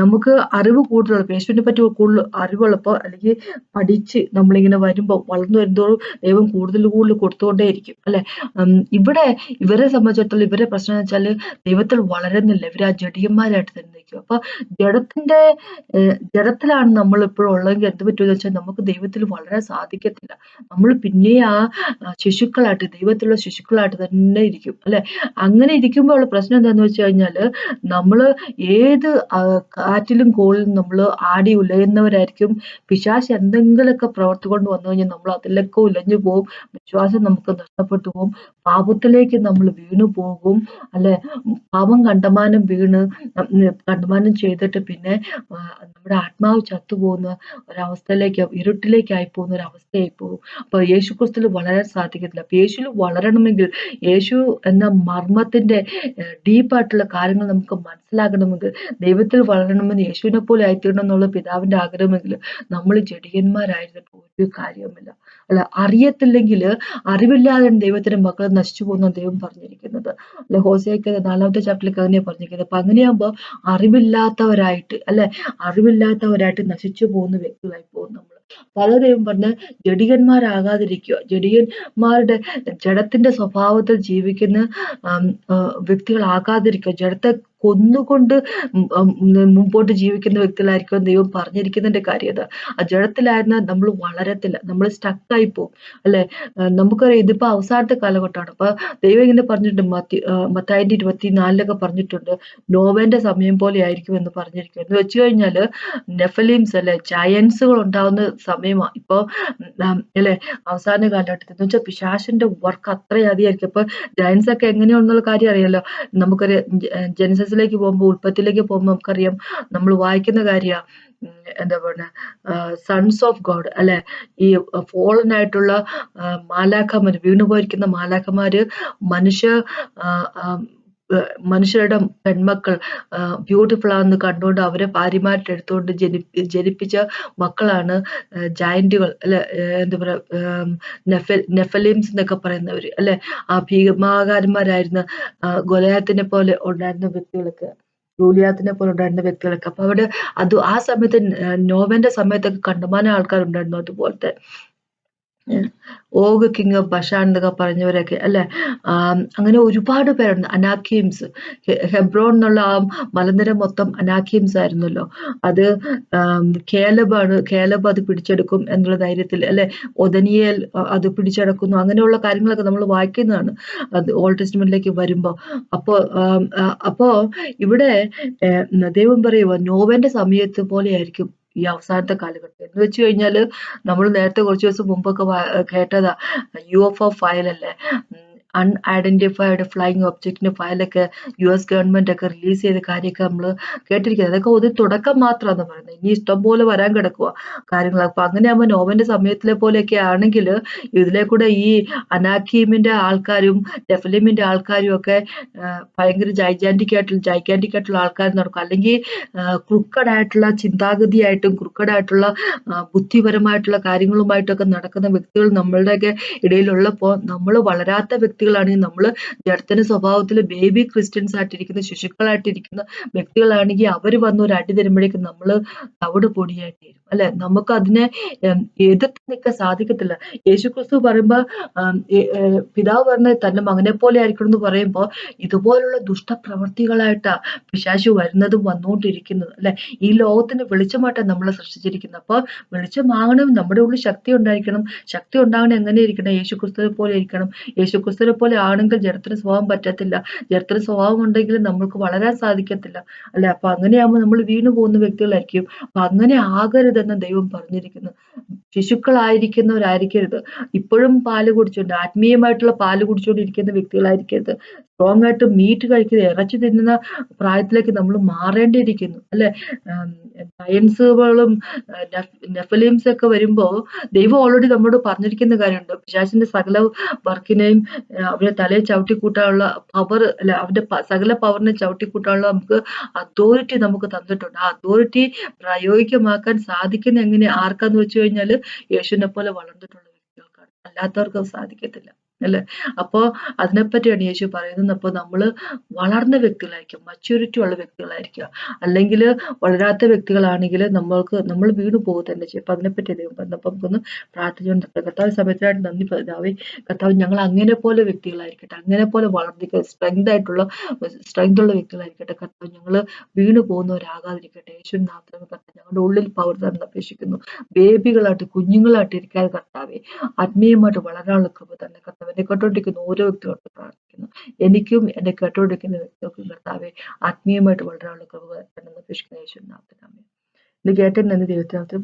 നമുക്ക് അറിവ് കൂടുതലുള്ള, യേശുവിനെ പറ്റി കൂടുതൽ അറിവുള്ളപ്പോ അല്ലെങ്കിൽ പഠിച്ച് നമ്മളിങ്ങനെ വരുമ്പോ, വളർന്നു വരുന്നതോറും ദൈവം കൂടുതൽ കൊടുത്തുകൊണ്ടേയിരിക്കും അല്ലെ. ഇവരെ സംബന്ധിച്ചിടത്തോളം ഇവരെ പ്രശ്നം എന്ന് വെച്ചാല് ദൈവത്തിൽ വളരുന്നില്ല. ഇവർ ആ ജഡികന്മാരായിട്ട് തന്നെ നിൽക്കും. അപ്പൊ ജഡത്തിലാണ് നമ്മൾ ഇപ്പോഴും ഉള്ളതെങ്കിൽ എന്ത് പറ്റുമെന്ന് വെച്ചാൽ നമുക്ക് ദൈവത്തിൽ വളരാൻ സാധിക്കത്തില്ല. നമ്മൾ പിന്നെ ആ ശിശുക്കളായിട്ട്, ദൈവത്തിലുള്ള ശിശുക്കളായിട്ട് തന്നെ ഇരിക്കും അല്ലെ. അങ്ങനെ ഇരിക്കുമ്പോൾ ഉള്ള പ്രശ്നം എന്താന്ന് വെച്ച് കഴിഞ്ഞാല്, നമ്മള് ഏത് കാറ്റിലും കോളിലും നമ്മള് ആടി ഉലയുന്നവരായിരിക്കും. പിശാച് എന്തെങ്കിലുമൊക്കെ പ്രവർത്തി കൊണ്ട് വന്നു കഴിഞ്ഞാൽ നമ്മൾ അതിലൊക്കെ ഉലഞ്ഞു പോകും. വിശ്വാസം നമുക്ക് നഷ്ടപ്പെട്ടു പോകും. പാപത്തിലേക്ക് നമ്മൾ വീണു പോകും അല്ലെ. പാപം കണ്ടമാനം ചെയ്തിട്ട് പിന്നെ നമ്മുടെ ആത്മാവ് ചത്തുപോകുന്ന ഒരവസ്ഥയിലേക്ക്, ഇരുട്ടിലേക്കായി പോകുന്ന ഒരു അവസ്ഥയായി പോകും. അപ്പൊ യേശുക്രിസ്തുവിൽ വളരാൻ സാധിക്കത്തില്ല. അപ്പൊ യേശുവിൽ വളരണമെങ്കിൽ, യേശു എന്ന മർമ്മത്തിന്റെ ഡീപ്പായിട്ടുള്ള കാര്യങ്ങൾ നമുക്ക് മനസ്സിലാകണമെങ്കിൽ, ദൈവത്തിൽ വളരണമെന്ന്, യേശുവിനെ പോലെ ആയിത്തീരണം എന്നുള്ള പിതാവിന്റെ ആഗ്രഹമെങ്കിൽ നമ്മൾ ജഡികന്മാരായിരുന്നിട്ട് ഒരു കാര്യവുമില്ല അല്ല. അറിയത്തില്ലെങ്കിൽ, അറിവില്ലാതെ ദൈവത്തിന്റെ മക്കൾ നശിച്ചു പോകുന്ന ദൈവം പറഞ്ഞിരിക്കുന്നത് അല്ലെ. ഹോശേയക്ക് 4ാമത്തെ ചാപ്റ്ററിലേക്ക് അങ്ങനെയാ പറഞ്ഞിരിക്കുന്നത്. അപ്പൊ അങ്ങനെയാകുമ്പോ അറിവില്ലാത്തവരായിട്ട് നശിച്ചു പോകുന്ന വ്യക്തികളായി പോകും നമ്മൾ. പല ദൈവം പറഞ്ഞ ജഡികന്മാരാകാതിരിക്കുക, ജഡികന്മാരുടെ ജഡത്തിന്റെ സ്വഭാവത്തിൽ ജീവിക്കുന്ന വ്യക്തികളാകാതിരിക്കുക, ജഡത്തെ കൊന്നുകൊണ്ട് മുമ്പോട്ട് ജീവിക്കുന്ന വ്യക്തികളായിരിക്കും ദൈവം പറഞ്ഞിരിക്കുന്നതിന്റെ കാര്യം അതാ. ആ ജഡത്തിലായിരുന്ന നമ്മൾ വളരത്തില്ല, നമ്മൾ സ്റ്റക്കായി പോകും അല്ലെ. നമുക്കറിയാം ഇതിപ്പോ അവസാനത്തെ കാലഘട്ടമാണ്. അപ്പൊ ദൈവം ഇങ്ങനെ പറഞ്ഞിട്ടുണ്ട്, മത്തായിന്റെ 24 പറഞ്ഞിട്ടുണ്ട്, നോവേന്റെ സമയം പോലെ ആയിരിക്കും എന്ന് പറഞ്ഞിരിക്കും. എന്ന് വെച്ച് കഴിഞ്ഞാല് നെഫലീംസ് അല്ലെ, ജയൻസുകൾ ഉണ്ടാവുന്ന സമയമാണ് ഇപ്പൊ അല്ലെ. അവസാന കാലഘട്ടത്തിൽ എന്ന് വെച്ചാൽ പിശാചിന്റെ വർക്ക് അത്രയധികമായിരിക്കും. അപ്പൊ ജയൻസ് ഒക്കെ എങ്ങനെയാണെന്നുള്ള കാര്യം അറിയാലോ. നമുക്കറിയാം, ജെനസിസിലേക്ക് പോകുമ്പോൾ, ഉൽപ്പത്തിയിലേക്ക് പോകുമ്പോൾ നമുക്കറിയാം, നമ്മൾ വായിക്കുന്ന കാര്യ എന്താ പറയുക, സൺസ് ഓഫ് ഗോഡ് അല്ലെ. ഈ ഫോളൻ ആയിട്ടുള്ള മാലാഖമാര്, വീണുപോയിരിക്കുന്ന മാലാഖമാര് മനുഷ്യ മനുഷ്യരുടെ പെൺമക്കൾ ബ്യൂട്ടിഫുൾ ആണെന്ന് കണ്ടുകൊണ്ട് അവരെ ഭാര്യമായിട്ട് എടുത്തുകൊണ്ട് ജനിപ്പിച്ച മക്കളാണ് ജയന്റുകൾ അല്ലെ, എന്താ പറയാ, നെഫലീംസ് എന്നൊക്കെ പറയുന്നവര് അല്ലെ, ആ ഭീമാകാരന്മാരായിരുന്ന ഗൊലയാത്തിനെ പോലെ ഉണ്ടായിരുന്ന വ്യക്തികളൊക്കെ, ഗോലിയാത്തിനെ പോലെ ഉണ്ടായിരുന്ന വ്യക്തികളൊക്കെ. അപ്പൊ അവിടെ ആ സമയത്ത് നോവന്റെ സമയത്തൊക്കെ കണ്ടമാനം ആൾക്കാരുണ്ടായിരുന്നു. അതുപോലത്തെ ഓഗ് കിങ് ഓഫ് ബഷാൻ എന്നൊക്കെ പറഞ്ഞവരൊക്കെ അല്ലെ. അങ്ങനെ ഒരുപാട് പേരുണ്ട്. അനാക്കീംസ്, ഹെബ്രോൺ എന്നുള്ള ആ മലനിര മൊത്തം അനാക്കീംസ് ആയിരുന്നല്ലോ. അത് കേലബ് അത് പിടിച്ചെടുക്കും എന്നുള്ള ധൈര്യത്തിൽ അല്ലെ. ഒദനിയേൽ അത് പിടിച്ചെടുക്കുന്നു. അങ്ങനെയുള്ള കാര്യങ്ങളൊക്കെ നമ്മൾ വായിക്കുന്നതാണ് അത് ഓൾഡ് ടെസ്റ്റ്മെന്റിലേക്ക് വരുമ്പോ. അപ്പോ ഇവിടെ ദൈവം പറയുക നോവന്റെ സമയത്ത് പോലെയായിരിക്കും ഈ അവസാനത്തെ കാലഘട്ടം എന്ന് വെച്ച് കഴിഞ്ഞാല്. നമ്മൾ നേരത്തെ കുറച്ച് ദിവസം മുമ്പൊക്കെ കേട്ടതാ, UFO ഫയലല്ലേ, അൺഐഡന്റിഫൈഡ് ഫ്ലൈയിങ് ഒബ്ജക്റ്റിന്റെ ഫയലൊക്കെ US ഗവൺമെന്റ് ഒക്കെ റിലീസ് ചെയ്ത കാര്യമൊക്കെ നമ്മൾ കേട്ടിരിക്കുന്നത്. അതൊക്കെ ഒരു തുടക്കം മാത്രമാണെന്ന് പറയുന്നത്. ഇനി ഇഷ്ടംപോലെ വരാൻ കിടക്കുക കാര്യങ്ങൾ. അപ്പൊ അങ്ങനെയാകുമ്പോൾ നോവന്റെ സമയത്തിലെ പോലെയൊക്കെ ആണെങ്കിൽ ഇതിലെ കൂടെ ഈ അനാക്കീമിന്റെ ആൾക്കാരും നെഫലിമിന്റെ ആൾക്കാരും ഒക്കെ ഭയങ്കര ജൈഗാന്റിക് ആയിട്ടുള്ള ആൾക്കാർ നടക്കും. അല്ലെങ്കിൽ ക്രുക്കഡായിട്ടുള്ള ചിന്താഗതിയായിട്ടും ക്രുക്കഡായിട്ടുള്ള ബുദ്ധിപരമായിട്ടുള്ള കാര്യങ്ങളുമായിട്ടൊക്കെ നടക്കുന്ന വ്യക്തികൾ നമ്മളുടെയൊക്കെ ഇടയിലുള്ളപ്പോൾ, നമ്മൾ വളരാത്ത വ്യക്തികളാണെങ്കിൽ, നമ്മൾ ജഡത്തിന് സ്വഭാവത്തിൽ ബേബി ക്രിസ്ത്യൻസ് ആയിട്ടിരിക്കുന്ന, ശിശുക്കളായിട്ടിരിക്കുന്ന വ്യക്തികളാണെങ്കിൽ അവർ വന്ന് ഒരു അടി തരുമ്പോഴേക്കും നമ്മൾ തവിട് പൊടിയായിട്ട് തീരും അല്ലെ. നമുക്ക് അതിനെ എതിർത്ത് നിൽക്കാൻ സാധിക്കത്തില്ല. യേശുക്രിസ്തു പറയുമ്പോ പിതാവ് പറഞ്ഞ തന്റെ മകനെ പോലെ ആയിരിക്കണം എന്ന് പറയുമ്പോ ഇതുപോലുള്ള ദുഷ്ടപ്രവർത്തികളായിട്ടാ പിശാചു വരുന്നതും വന്നുകൊണ്ടിരിക്കുന്നത് അല്ലെ. ഈ ലോകത്തിന് വെളിച്ചമായിട്ടാണ് നമ്മളെ സൃഷ്ടിച്ചിരിക്കുന്നത്. അപ്പൊ വെളിച്ചമാകണം, നമ്മുടെ ഉള്ളിൽ ശക്തി ഉണ്ടായിരിക്കണം. ശക്തി ഉണ്ടാകണം എങ്ങനെ ഇരിക്കണം? യേശുക്രിസ്തുവിനെ പോലെ ഇരിക്കണം. യേശുക്രിസ്തുവിനെ പോലെ ആണെങ്കിൽ ജഡത്തിന് സ്വഭാവം പറ്റത്തില്ല. ജഡത്തിന് സ്വഭാവം ഉണ്ടെങ്കിൽ നമ്മൾക്ക് വളരാൻ സാധിക്കത്തില്ല അല്ലെ. അപ്പൊ അങ്ങനെയാകുമ്പോൾ നമ്മൾ വീണു പോകുന്ന വ്യക്തികളായിരിക്കും. അപ്പൊ അങ്ങനെ ആകരുതെന്ന് ദൈവം പറഞ്ഞിരിക്കുന്നു. ശിശുക്കളായിരിക്കുന്നവരായിരിക്കരുത്. ഇപ്പോഴും പാല് കുടിച്ചുകൊണ്ട്, ആത്മീയമായിട്ടുള്ള പാല് കുടിച്ചുകൊണ്ടിരിക്കുന്ന വ്യക്തികളായിരിക്കരുത്. സ്ട്രോങ് ആയിട്ട് മീറ്റ് കഴിക്കുന്ന, ഇറച്ചി തിന്നുന്ന പ്രായത്തിലേക്ക് നമ്മൾ മാറേണ്ടിയിരിക്കുന്നു അല്ലെ. സയൻസുകളും നെഫലീംസ് ഒക്കെ വരുമ്പോ ദൈവം ഓൾറെഡി നമ്മളോട് പറഞ്ഞിരിക്കുന്ന കാര്യമുണ്ട്. പിശാചിന്റെ സകല വർക്കിനെയും അവരെ തലയെ ചവിട്ടിക്കൂട്ടാനുള്ള പവർ അല്ലെ, അവന്റെ സകല പവറിനെ ചവിട്ടിക്കൂട്ടാനുള്ള നമുക്ക് അതോറിറ്റി നമുക്ക് തന്നിട്ടുണ്ട്. ആ അതോറിറ്റി പ്രായോഗികമാക്കാൻ സാധിക്കുന്ന എങ്ങനെ, ആർക്കാന്ന് വെച്ച് കഴിഞ്ഞാല് യേശുവിനെ പോലെ വളർന്നിട്ടുള്ള വ്യക്തികൾക്കാണ്. അല്ലാത്തവർക്ക് അത് സാധിക്കത്തില്ല അല്ലെ. അപ്പോ അതിനെപ്പറ്റിയാണ് യേശു പറയുന്നത്. അപ്പൊ നമ്മള് വളർന്ന വ്യക്തികളായിരിക്കും, മച്യൂരിറ്റി ഉള്ള വ്യക്തികളായിരിക്കുക. അല്ലെങ്കിൽ വളരാത്ത വ്യക്തികളാണെങ്കിൽ നമ്മൾ വീണ് പോകുക തന്നെ ചെയ്യും. അപ്പൊ അതിനെപ്പറ്റി ദൈവം പറഞ്ഞു. അപ്പൊ നമുക്കൊന്ന് പ്രാർത്ഥിച്ചുകൊണ്ട് കർത്താവ് സമയത്തിനായിട്ട് നന്ദി പിതാവേ. കർത്താവ് ഞങ്ങൾ അങ്ങനെ പോലെ വ്യക്തികളായിരിക്കട്ടെ, അങ്ങനെ പോലെ വളർന്നിക്കുക സ്ട്രെങ്ത് ഉള്ള വ്യക്തികളായിരിക്കട്ടെ. കർത്താവ് ഞങ്ങൾ വീണ് പോകുന്നവരാകാതിരിക്കട്ടെ. യേശുവിൻ നാമത്തിൽ കർത്താവ് ഞങ്ങളുടെ ഉള്ളിൽ പവർ തന്നെ അപേക്ഷിക്കുന്നു. ബേബികളായിട്ട് കുഞ്ഞുങ്ങളായിട്ട് ഇരിക്കാതെ കർത്താവെ ആത്മീയമായിട്ട് വളരാനുള്ള കൃപ തന്നെ കർത്താവ്. എന്നെ കേട്ടോണ്ടിരിക്കുന്ന ഓരോ വ്യക്തികളോട് പ്രാർത്ഥിക്കുന്നു. എനിക്കും എന്നെ കേട്ടോണ്ടിരിക്കുന്ന വ്യക്തികൾക്കും കർത്താവെ ആത്മീയമായിട്ട് വളരാനുള്ള കൃപ തന്നെ അപേക്ഷിക്കുന്ന യേശുവിൻ നാമത്തിൽ. ഇത് കേട്ടതിന് നന്ദി. ദൈവത്തിന്